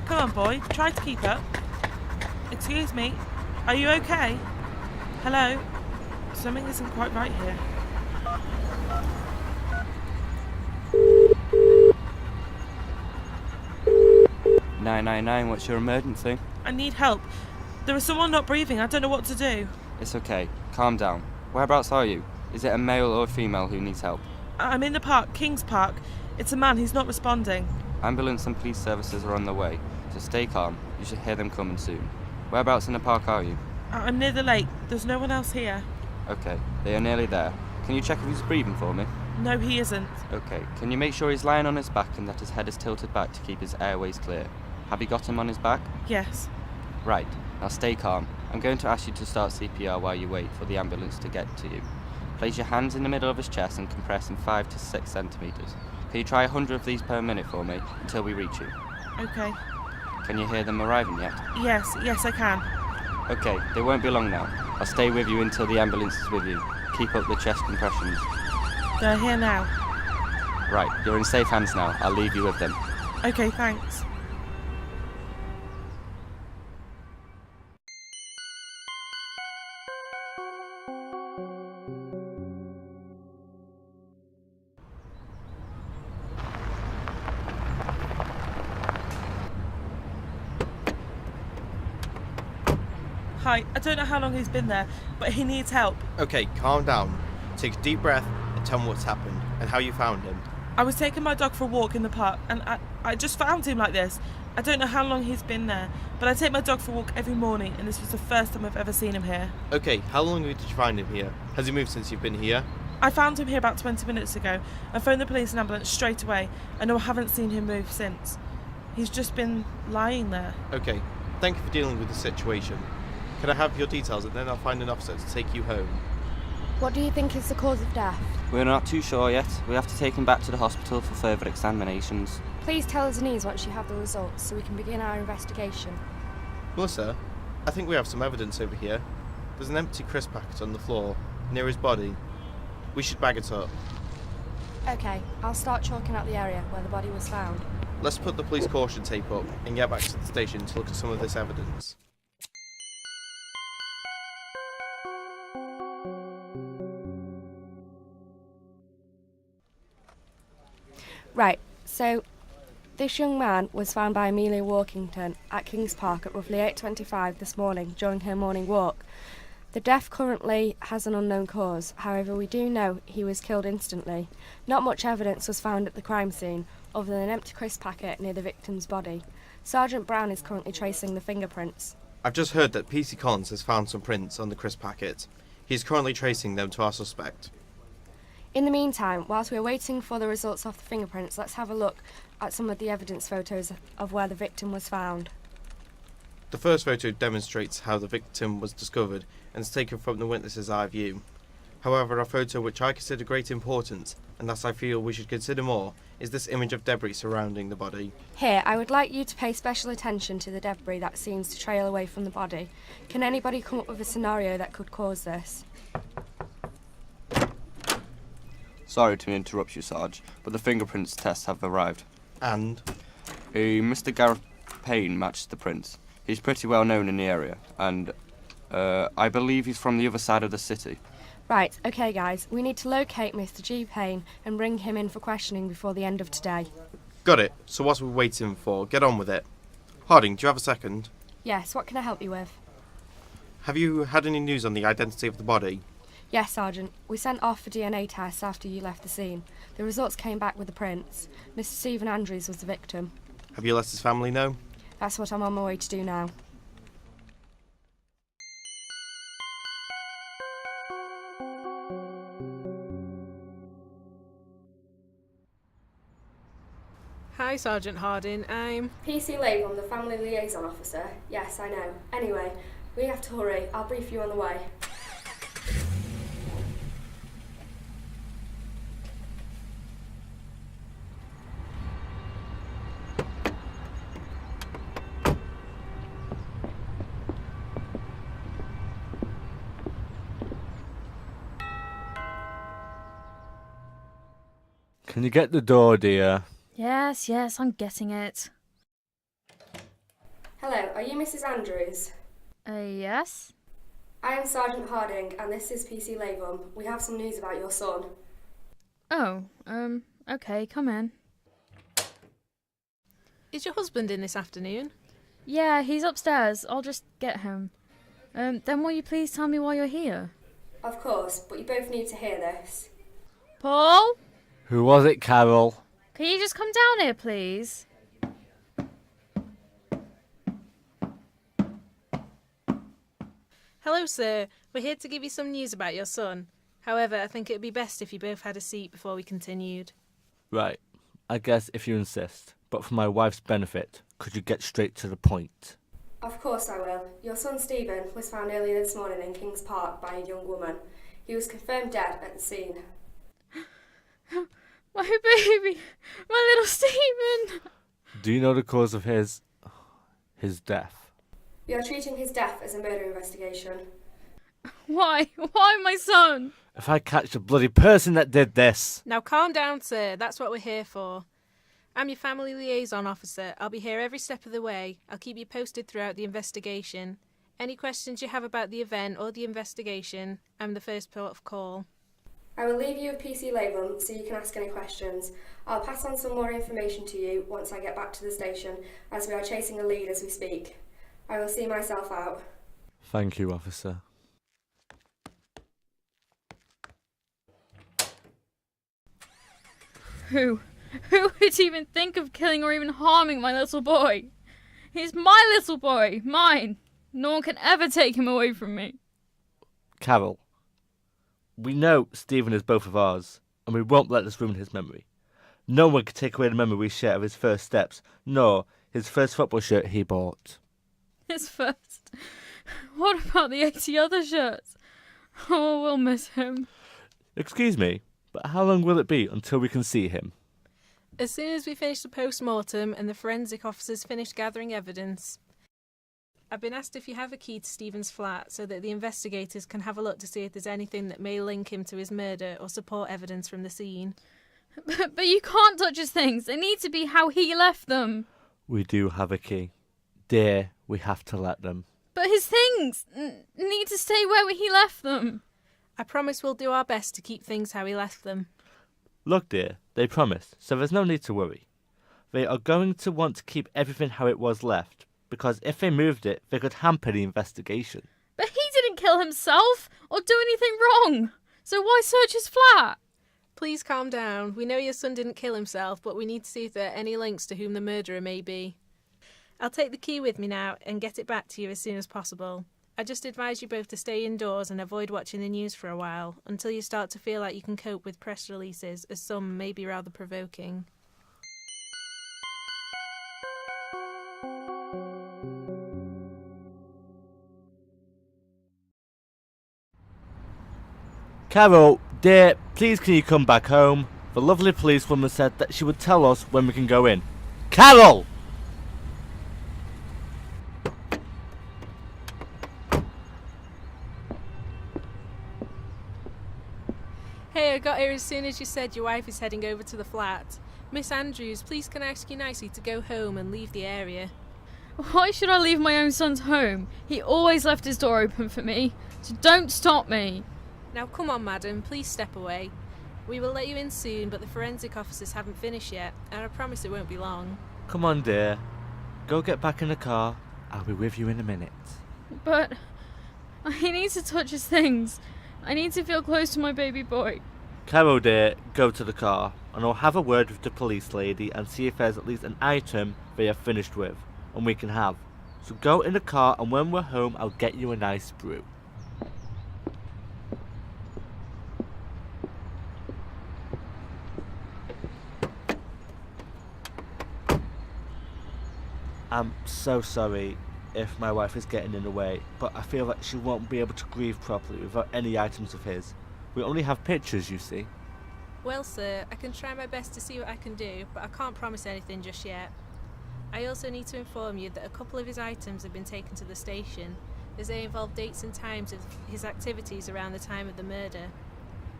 Come on, boy, try to keep up. Excuse me, are you okay? Hello? Something isn't quite right here. "999, what's your emergency?" I need help. There is someone not breathing. I don't know what to do. "It's okay. Calm down. Whereabouts are you? Is it a male or a female who needs help?" I'm in the park, King's Park. It's a man, he's not responding. "Ambulance and police services are on their way, so stay calm. You should hear them coming soon. Whereabouts in the park are you?" I'm near the lake. There's no one else here. Okay, they are nearly there. Can you check if he's breathing for me? No, he isn't. Okay, can you make sure he's lying on his back and that his head is tilted back to keep his airways clear? Have you got him on his back? Yes. Right, now stay calm. I'm going to ask you to start CPR while you wait for the ambulance to get to you. Place your hands in the middle of his chest and compress in 5 to 6 centimetres. Can you try 100 of these per minute for me until we reach you? Okay. Can you hear them arriving yet? Yes, I can. Okay, they won't be long now. I'll stay with you until the ambulance is with you. Keep up the chest compressions. They're here now. Right, you're in safe hands now. I'll leave you with them. Okay, thanks. Hi, I don't know how long he's been there, but he needs help. Okay, calm down. Take a deep breath and tell me what's happened and how you found him. I was taking my dog for a walk in the park, and I just found him like this. I don't know how long he's been there, but I take my dog for a walk every morning, and this was the first time I've ever seen him here. Okay, how long ago did you find him here? Has he moved since you've been here? I found him here about 20 minutes ago. I phoned the police and ambulance straight away, and I haven't seen him move since. He's just been lying there. Okay, thank you for dealing with the situation. Can I have your details and then I'll find an officer to take you home? What do you think is the cause of death? We're not too sure yet. We have to take him back to the hospital for further examinations. Please tell us Denise once you have the results so we can begin our investigation. Melissa, I think we have some evidence over here. There's an empty crisp packet on the floor, near his body. We should bag it up. Okay, I'll start chalking out the area where the body was found. Let's put the police caution tape up and get back to the station to look at some of this evidence. Right, so this young man was found by Amelia Walkington at King's Park at roughly 8:25 this morning during her morning walk. The death currently has an unknown cause, however we do know he was killed instantly. Not much evidence was found at the crime scene, other than an empty crisp packet near the victim's body. Sergeant Brown is currently tracing the fingerprints. I've just heard that PC Collins has found some prints on the crisp packet. He's currently tracing them to our suspect. In the meantime, whilst we're waiting for the results of the fingerprints, let's have a look at some of the evidence photos of where the victim was found. The first photo demonstrates how the victim was discovered and is taken from the witness's eye view. However, a photo which I consider great importance, and thus I feel we should consider more, is this image of debris surrounding the body. Here, I would like you to pay special attention to the debris that seems to trail away from the body. Can anybody come up with a scenario that could cause this? Sorry to interrupt you, Sarge, but the fingerprints tests have arrived. And A Mr. Gareth Payne matched the prints. He's pretty well known in the area, and I believe he's from the other side of the city. Right, okay guys, we need to locate Mr. G. Payne and bring him in for questioning before the end of today. got it. So what are we waiting for? Get on with it. Harding, do you have a second? Yes, what can I help you with? Have you had any news on the identity of the body? Yes, Sergeant. We sent off for DNA tests after you left the scene. The results came back with the prints. Mr. Stephen Andrews was the victim. Have you let his family know? That's what I'm on my way to do now. Hi, Sergeant Harding. I'm... PC Lee, I'm the family liaison officer. Yes, I know. Anyway, we have to hurry. I'll brief you on the way. Can you get the door, dear? Yes, I'm getting it. Hello, are you Mrs. Andrews? Yes? I am Sergeant Harding, and this is PC Latham. We have some news about your son. Oh, okay, come in. Is your husband in this afternoon? Yeah, he's upstairs. I'll just get him. Then will you please tell me why you're here? Of course, but you both need to hear this. Paul? Who was it, Carol? Can you just come down here, please? Hello, sir. We're here to give you some news about your son. However, I think it would be best if you both had a seat before we continued. Right. I guess if you insist. But for my wife's benefit, could you get straight to the point? Of course I will. Your son Stephen was found earlier this morning in Kings Park by a young woman. He was confirmed dead at the scene. My baby! My little Stephen! Do you know the cause of his death? We are treating his death as a murder investigation. Why? Why my son? If I catch the bloody person that did this... Now calm down, sir. That's what we're here for. I'm your family liaison officer. I'll be here every step of the way. I'll keep you posted throughout the investigation. Any questions you have about the event or the investigation, I'm the first port of call. I will leave you with PC Latham so you can ask any questions. I'll pass on some more information to you once I get back to the station, as we are chasing a lead as we speak. I will see myself out. Thank you, officer. Who would even think of killing or even harming my little boy? He's my little boy, mine. No one can ever take him away from me. Carol, we know Stephen is both of ours, and we won't let this ruin his memory. No one can take away the memory we share of his first steps, nor his first football shirt he bought. His first. What about the 80 other shirts? Oh, we'll miss him. Excuse me, but how long will it be until we can see him? As soon as we finish the post-mortem and the forensic officers finish gathering evidence. I've been asked if you have a key to Stephen's flat so that the investigators can have a look to see if there's anything that may link him to his murder or support evidence from the scene. But you can't touch his things. They need to be how he left them. We do have a key. Dear, we have to let them. But his things need to stay where he left them. I promise we'll do our best to keep things how he left them. Look, dear, they promised, so there's no need to worry. They are going to want to keep everything how it was left, because if they moved it, they could hamper the investigation. But he didn't kill himself or do anything wrong. So why search his flat? Please calm down. We know your son didn't kill himself, but we need to see if there are any links to whom the murderer may be. I'll take the key with me now and get it back to you as soon as possible. I just advise you both to stay indoors and avoid watching the news for a while, until you start to feel like you can cope with press releases, as some may be rather provoking. Carol, dear, please can you come back home? The lovely policewoman said that she would tell us when we can go in. Carol! Hey, I got here as soon as you said your wife is heading over to the flat. Miss Andrews, please can I ask you nicely to go home and leave the area? Why should I leave my own son's home? He always left his door open for me. So don't stop me. Now come on, madam, please step away. We will let you in soon, but the forensic officers haven't finished yet, and I promise it won't be long. Come on, dear. Go get back in the car. I'll be with you in a minute. But I need to touch his things. I need to feel close to my baby boy. Carol, dear, go to the car, and I'll have a word with the police lady and see if there's at least an item they are finished with, and we can have. So go in the car, and when we're home, I'll get you a nice brew. I'm so sorry if my wife is getting in the way, but I feel like she won't be able to grieve properly without any items of his. We only have pictures, you see. Well, sir, I can try my best to see what I can do, but I can't promise anything just yet. I also need to inform you that a couple of his items have been taken to the station, as they involve dates and times of his activities around the time of the murder.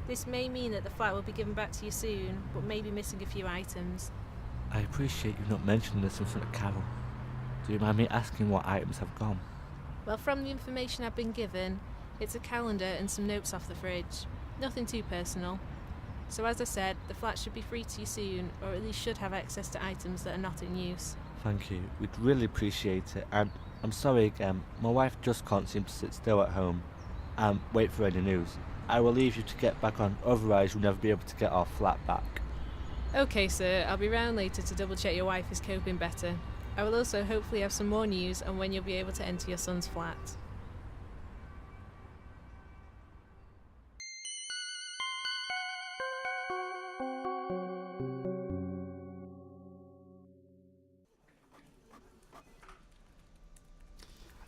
This may mean that the flat will be given back to you soon, but may be missing a few items. I appreciate you not mentioning this in front of Carol. Do you mind me asking what items have gone? Well, from the information I've been given, it's a calendar and some notes off the fridge. Nothing too personal. So as I said, the flat should be free to you soon, or at least should have access to items that are not in use. Thank you. We'd really appreciate it. And I'm sorry again. My wife just can't seem to sit still at home and wait for any news. I will leave you to get back on, otherwise you'll never be able to get our flat back. Okay, sir, I'll be round later to double check your wife is coping better. I will also hopefully have some more news on when you'll be able to enter your son's flat.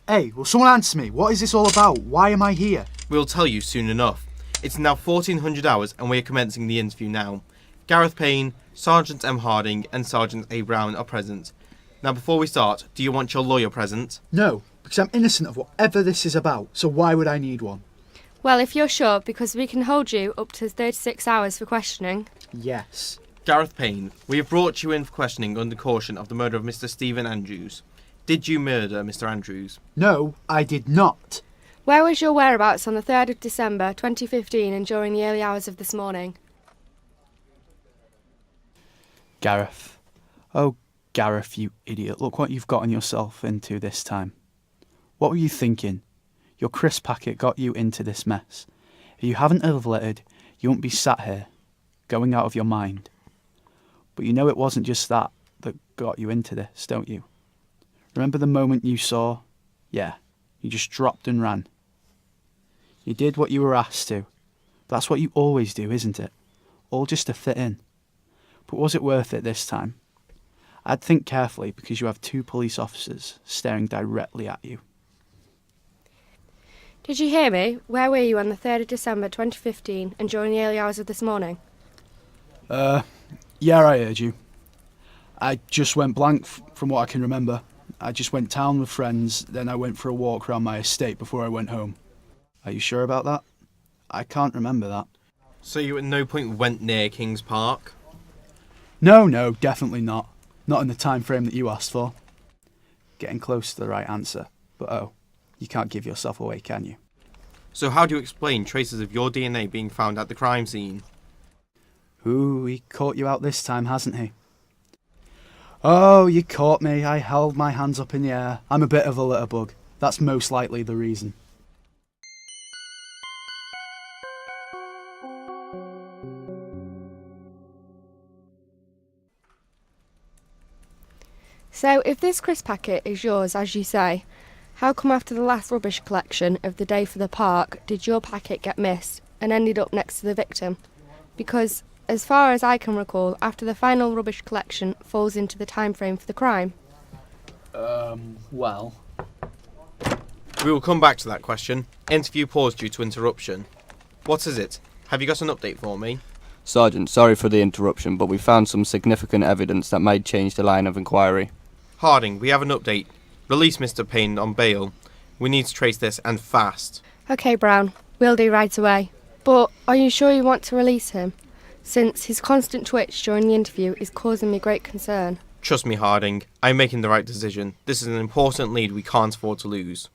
Hey, will someone answer me? What is this all about? Why am I here? We'll tell you soon enough. It's now 1400 hours and we are commencing the interview now. Gareth Payne, Sergeant M. Harding and Sergeant A. Brown are present. Now before we start, do you want your lawyer present? No, because I'm innocent of whatever this is about, so why would I need one? Well, if you're sure, because we can hold you up to 36 hours for questioning. Yes. Gareth Payne, we have brought you in for questioning under caution of the murder of Mr. Stephen Andrews. Did you murder Mr. Andrews? No, I did not. Where was your whereabouts on the 3rd of December 2015 and during the early hours of this morning? Gareth. Oh, Gareth, you idiot. Look what you've gotten yourself into this time. What were you thinking? Your crisp packet got you into this mess. If you hadn't have littered, you wouldn't be sat here, going out of your mind. But you know it wasn't just that got you into this, don't you? Remember the moment you saw? Yeah, you just dropped and ran. You did what you were asked to. That's what you always do, isn't it? All just to fit in. But was it worth it this time? I'd think carefully because you have 2 police officers staring directly at you. Did you hear me? Where were you on the 3rd of December 2015 and during the early hours of this morning? Yeah, I heard you. I just went blank from what I can remember. I just went town with friends, then I went for a walk around my estate before I went home. Are you sure about that? I can't remember that. So you at no point went near Kings Park? No, definitely not. Not in the time frame that you asked for. Getting close to the right answer, but you can't give yourself away, can you? So how do you explain traces of your DNA being found at the crime scene? Ooh, he caught you out this time, hasn't he? Oh, you caught me. I held my hands up in the air. I'm a bit of a litterbug. That's most likely the reason. So, if this crisp packet is yours, as you say, how come after the last rubbish collection of the day for the park did your packet get missed and ended up next to the victim? Because, as far as I can recall, after the final rubbish collection falls into the time frame for the crime. Well... We will come back to that question. Interview paused due to interruption. What is it? Have you got an update for me? Sergeant, sorry for the interruption, but we found some significant evidence that might change the line of inquiry. Harding, we have an update. Release Mr. Payne on bail. We need to trace this, and fast. OK, Brown, we'll do right away. But are you sure you want to release him? Since his constant twitch during the interview is causing me great concern. Trust me, Harding. I'm making the right decision. This is an important lead we can't afford to lose.